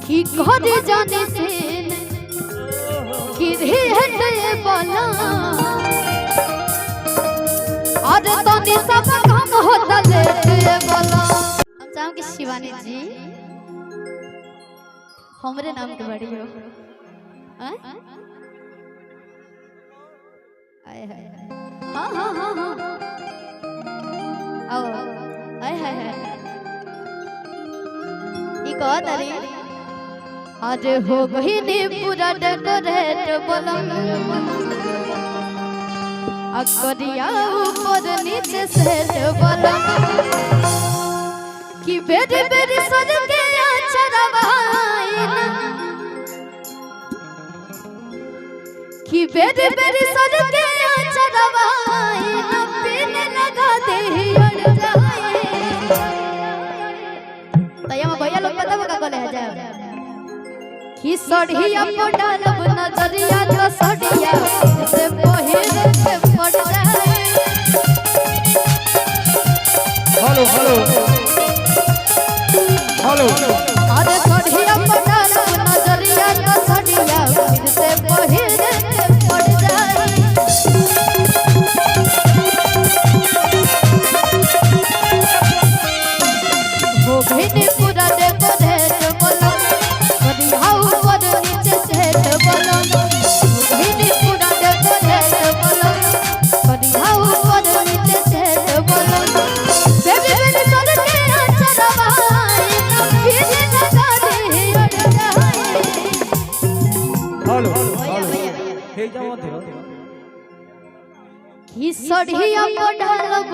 कि घरे जाने से कि हटे बोला और तनी सब काम होता लेते बोला। हम चाहूं कि शिवानी जी हमरे नाम के बड़ी हो। आए हाय हाँ हाँ हाँ हाँ आओ आए हाय हाय इको तरी आज हो गई नी पूरा डेकोरेट बोलम अकरिया ऊपर नीचे सेट बोलम कि बेरी बेरी सज के चरवाइना कि बेरी बेरी सज के चरवाइना पीने लगा दे अड़ जाए तया में भैया लोग पता का कोले है कि सड़िया को डालब नजरिया तो सड़िया से पहिर के पड़ जाए। हेलो हेलो हेलो अरे सड़िया को डालब नजरिया तो सड़िया से पहिर के पड़ जाए। वो भी पूरा डेकोरेट बोला कि सड़िया को डालब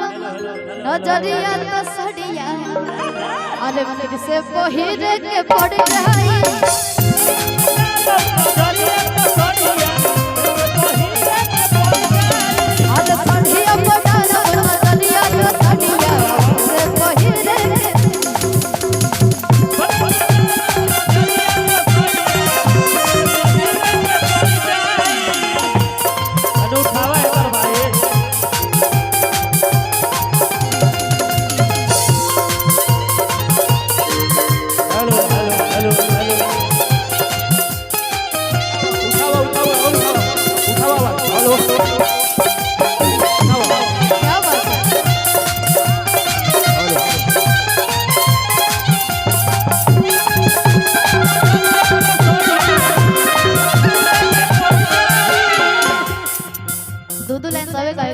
नजरिया तो सड़िया अरे फिर से पहिर के पड़ जाए। अरे सड़िया को डालब नजरिया तो सड़िया से पहिर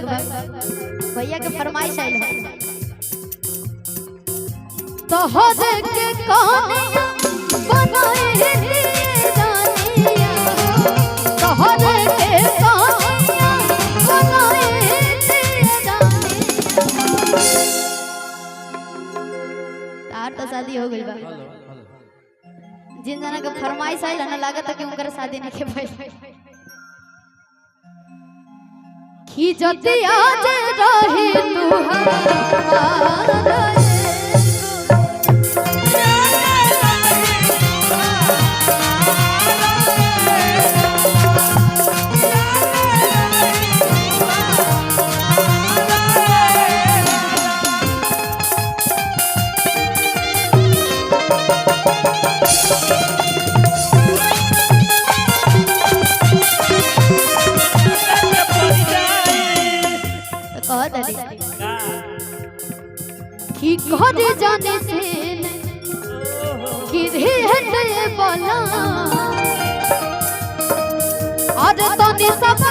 भैया के फरमाइश आई है तो हो दे के कहानियां बनाए दिए जानिया तो हो दे के कहानियां बनाए दिए जानिया। तार तो शादी हो गई बा जिन जना के फरमाइश आई ना लागत कि उनकर शादी नहीं के भइल कि जति आज रही तू हमारा कि घरे जाने से कि हटे बोला और तनी सब